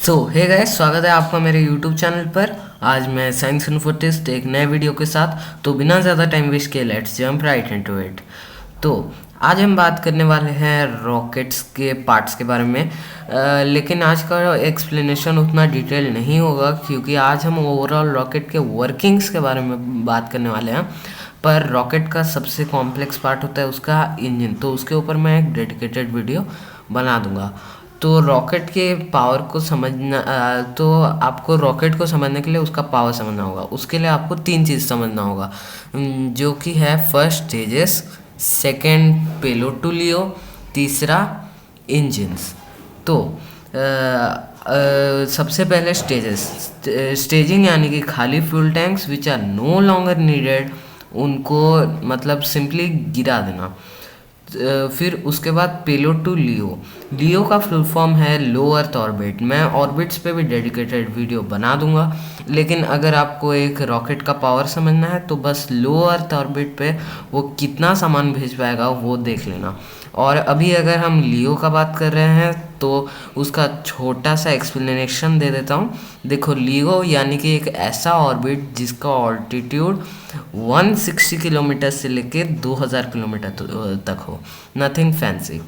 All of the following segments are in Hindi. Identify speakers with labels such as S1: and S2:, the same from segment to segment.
S1: हे गाइस, स्वागत है आपका मेरे यूट्यूब चैनल पर। आज मैं साइंस इन्फोटिस्ट एक नए वीडियो के साथ। तो बिना ज़्यादा टाइम वेस्ट किए let's jump right into it. तो आज हम बात करने वाले हैं रॉकेट्स के पार्ट्स के बारे में। लेकिन आज का एक्सप्लेनेशन उतना डिटेल नहीं होगा, क्योंकि आज हम ओवरऑल रॉकेट के वर्किंग्स के बारे में बात करने वाले हैं। पर रॉकेट का सबसे कॉम्प्लेक्स पार्ट होता है उसका इंजन, तो उसके ऊपर मैं एक डेडिकेटेड वीडियो बना दूंगा। तो रॉकेट के पावर को समझना तो आपको रॉकेट को समझने के लिए उसका पावर समझना होगा। उसके लिए आपको तीन चीज़ समझना होगा, जो कि है first stages, second payload to LEO, तीसरा इंजन्स। तो सबसे पहले स्टेजेस। स्टेजिंग यानी कि खाली fuel tanks which are no longer needed, उनको मतलब सिंपली गिरा देना। फिर उसके बाद पेलोड टू लियो। लियो का फुल फॉर्म है लो अर्थ ऑर्बिट। मैं ऑर्बिट्स पे भी डेडिकेटेड वीडियो बना दूंगा, लेकिन अगर आपको एक रॉकेट का पावर समझना है तो बस लो अर्थ ऑर्बिट पे वो कितना सामान भेज पाएगा वो देख लेना। और अभी अगर हम लियो का बात कर रहे हैं तो उसका छोटा सा एक्सप्लेनेशन दे देता हूँ। देखो, लियो यानी कि एक ऐसा ऑर्बिट जिसका ऑल्टीट्यूड 160 किलोमीटर से लेके 2000 किलोमीटर तक हो, नथिंग फैंसी।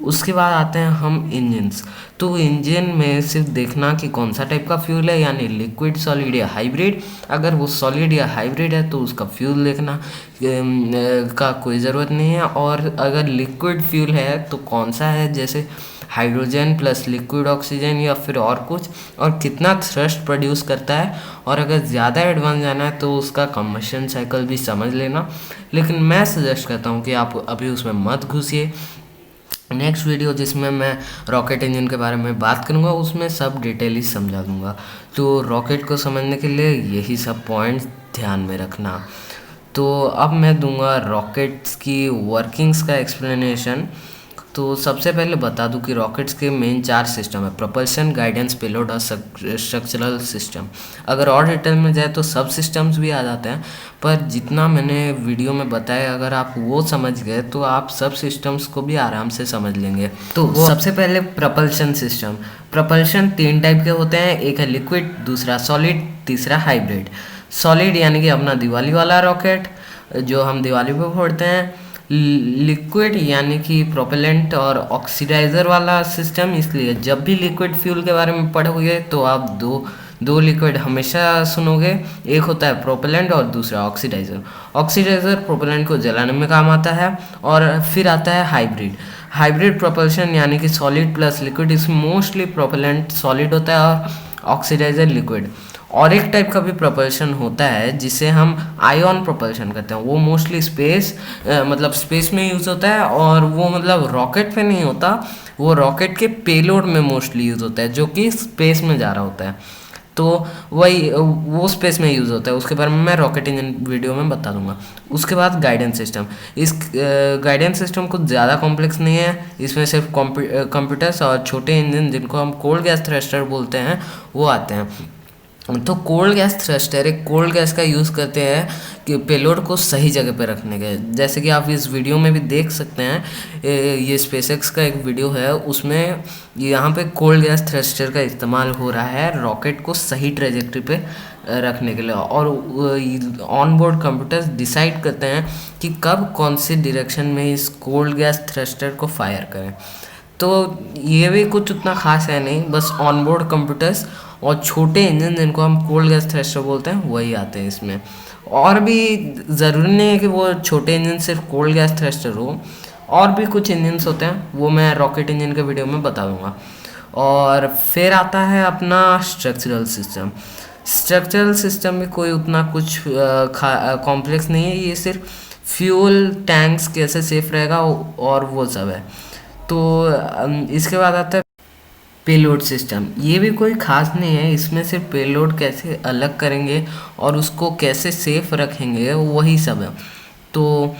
S1: उसके बाद आते हैं हम इंजन्स। तो इंजन में सिर्फ देखना कि कौन सा टाइप का फ्यूल है, यानी लिक्विड, सॉलिड या हाइब्रिड। अगर वो सॉलिड या हाइब्रिड है तो उसका फ्यूल देखना का कोई ज़रूरत नहीं है। और अगर लिक्विड फ्यूल है तो कौन सा है, जैसे हाइड्रोजन प्लस लिक्विड ऑक्सीजन या फिर और कुछ, और कितना थ्रस्ट प्रोड्यूस करता है। और अगर ज़्यादा एडवांस जाना है तो उसका कंबशन साइकिल भी समझ लेना। लेकिन मैं सजेस्ट करता हूँ कि आप अभी उसमें मत घुसिए। नेक्स्ट वीडियो जिसमें मैं रॉकेट इंजन के बारे में बात करूँगा उसमें सब डिटेल ही समझा दूँगा। तो रॉकेट को समझने के लिए यही सब पॉइंट्स ध्यान में रखना। तो अब मैं दूंगा रॉकेट्स की वर्किंग्स का एक्सप्लेनेशन। तो सबसे पहले बता दूं कि रॉकेट्स के मेन 4 सिस्टम है: प्रोपल्शन, गाइडेंस, पेलोड और स्ट्रक्चरल सिस्टम। अगर और डिटेल में जाए तो सब सिस्टम्स भी आ जाते हैं, पर जितना मैंने वीडियो में बताया अगर आप वो समझ गए तो आप सब सिस्टम्स को भी आराम से समझ लेंगे। तो सबसे पहले प्रोपल्शन सिस्टम। प्रोपल्शन 3 टाइप के होते हैं, एक है लिक्विड, दूसरा सॉलिड, तीसरा हाइब्रिड। सॉलिड यानी कि अपना दिवाली वाला रॉकेट जो हम दिवाली पे फोड़ते हैं। लिक्विड यानी कि प्रोपेलेंट और ऑक्सीडाइजर वाला सिस्टम। इसलिए जब भी लिक्विड फ्यूल के बारे में पढ़ोगे तो आप दो लिक्विड हमेशा सुनोगे, एक होता है प्रोपेलेंट और दूसरा ऑक्सीडाइजर। ऑक्सीडाइजर प्रोपेलेंट को जलाने में काम आता है। और फिर आता है हाइब्रिड। हाइब्रिड प्रोपल्शन यानी कि सॉलिड प्लस लिक्विड। इसमें मोस्टली प्रोपेलेंट सॉलिड होता है और ऑक्सीडाइजर लिक्विड। और एक टाइप का भी प्रोपल्शन होता है जिसे हम आयन प्रोपल्शन कहते हैं। वो मोस्टली मतलब स्पेस में यूज़ होता है, और वो मतलब रॉकेट पे नहीं होता, वो रॉकेट के पेलोड में मोस्टली यूज़ होता है, जो कि स्पेस में जा रहा होता है। तो वही वो स्पेस में यूज़ होता है। उसके बारे में मैं रॉकेट इंजन वीडियो में बता दूंगा। उसके बाद गाइडेंस सिस्टम। इस गाइडेंस सिस्टम कुछ ज़्यादा कॉम्प्लेक्स नहीं है। इसमें सिर्फ कंप्यूटर्स और छोटे इंजन जिनको हम कोल्ड गैस थ्रस्टर बोलते हैं वो आते हैं। तो कोल्ड गैस थ्रस्टर एक कोल्ड गैस का यूज़ करते हैं कि पेलोड को सही जगह पे रखने के। जैसे कि आप इस वीडियो में भी देख सकते हैं, ये स्पेसएक्स का एक वीडियो है, उसमें यहाँ पे कोल्ड गैस थ्रस्टर का इस्तेमाल हो रहा है रॉकेट को सही ट्रेजेक्ट्री पे रखने के लिए। और ऑन बोर्ड कंप्यूटर्स डिसाइड करते हैं कि कब कौन सी डायरेक्शन में इस कोल्ड गैस थ्रस्टर को फायर करें। तो ये भी कुछ उतना खास है नहीं, बस ऑन बोर्ड कंप्यूटर्स और छोटे इंजन जिनको हम कोल्ड गैस थ्रस्टर बोलते हैं वही आते हैं इसमें। और भी ज़रूरी नहीं है कि वो छोटे इंजन सिर्फ कोल्ड गैस थ्रस्टर हो, और भी कुछ इंजन्स होते हैं, वो मैं रॉकेट इंजन के वीडियो में बता दूंगा। और फिर आता है अपना स्ट्रक्चरल सिस्टम। स्ट्रक्चरल सिस्टम में कोई उतना कुछ कॉम्प्लेक्स नहीं है, ये सिर्फ फ्यूल टैंक्स कैसे सेफ रहेगा और वो सब है। तो इसके बाद आता है पेलोड सिस्टम। ये भी कोई खास नहीं है, इसमें सिर्फ पेलोड कैसे अलग करेंगे और उसको कैसे सेफ रखेंगे वही सब है। तो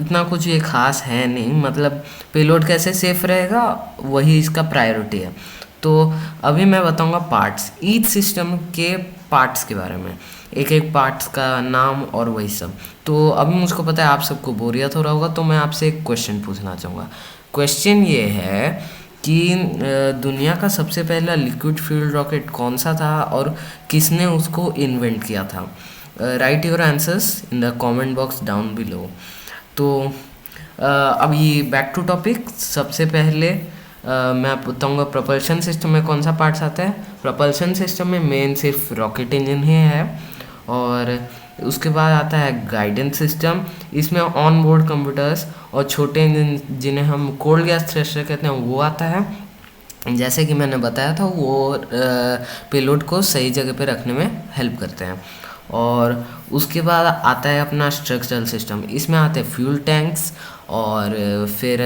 S1: इतना कुछ ये खास है नहीं, मतलब पेलोड कैसे सेफ रहेगा वही इसका प्रायोरिटी है। तो अभी मैं बताऊंगा पार्ट्स, ईच सिस्टम के पार्ट्स के बारे में, एक एक पार्ट्स का नाम और वही सब। तो अभी मुझको पता है आप सबको बोरियत हो रहा होगा, तो मैं आपसे एक क्वेश्चन पूछना चाहूँगा। क्वेश्चन ये है कि दुनिया का सबसे पहला लिक्विड फ्यूल रॉकेट कौन सा था और किसने उसको इन्वेंट किया था। Right your answers in the comment box down below. तो अभी बैक टू टॉपिक। सबसे पहले मैं आप बताऊंगा प्रपल्शन सिस्टम में कौन सा पार्ट्स आता है। प्रपल्शन सिस्टम में मेन सिर्फ रॉकेट इंजन ही है, और उसके बाद आता है गाइडेंस सिस्टम। इसमें ऑन बोर्ड कंप्यूटर्स और छोटे इंजन जिन्हें हम कोल्ड गैस थ्रस्टर कहते हैं वो आता है। जैसे कि मैंने बताया था वो पेलोड को सही जगह पे रखने में हेल्प करते हैं। और उसके बाद आता है अपना स्ट्रक्चरल सिस्टम। इसमें आते हैं फ्यूल टैंक्स, और फिर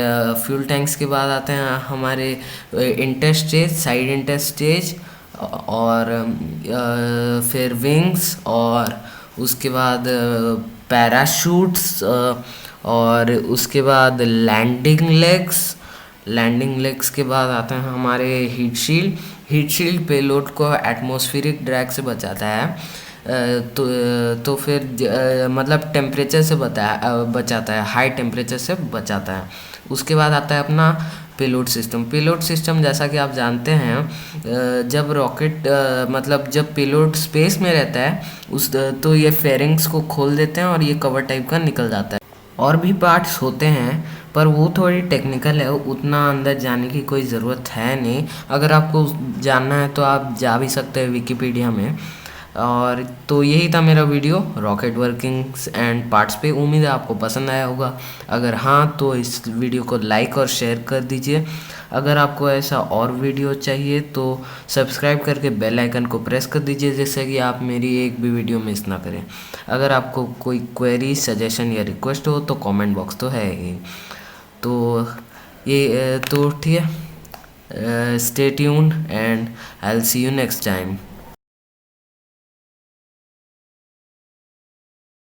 S1: फ्यूल टैंक्स के बाद आते हैं हमारे इंटरस्टेज, साइड इंटरस्टेज, और फिर विंग्स, और उसके बाद पैराशूट्स, और उसके बाद लैंडिंग लेग्स के बाद आते हैं हमारे हीट शील्ड पेलोड को एटमॉस्फेरिक ड्रैग से बचाता है। तो फिर मतलब टेम्परेचर से बचाता है, हाई टेम्परेचर से बचाता है। उसके बाद आता है अपना पेलोड सिस्टम। पेलोड सिस्टम जैसा कि आप जानते हैं, जब रॉकेट मतलब जब पेलोड स्पेस में रहता है तो ये फेरिंग्स को खोल देते हैं और ये कवर टाइप का निकल जाता है। और भी पार्ट्स होते हैं पर वो थोड़ी टेक्निकल है, उतना अंदर जाने की कोई ज़रूरत है नहीं। अगर आपको जानना है तो आप जा भी सकते हैं विकिपीडिया में। और तो यही था मेरा video rocket workings and parts पे। उम्मीद है आपको पसंद आया होगा। अगर हाँ तो इस वीडियो को लाइक और शेयर कर दीजिए। अगर आपको ऐसा और वीडियो चाहिए तो सब्सक्राइब करके बेल आइकन को प्रेस कर दीजिए, जिससे कि आप मेरी एक भी वीडियो मिस ना करें। अगर आपको कोई क्वेरी, सजेशन या रिक्वेस्ट हो तो कमेंट बॉक्स तो है ही। तो ये तो ठीक है। Stay tuned and I will see you next time.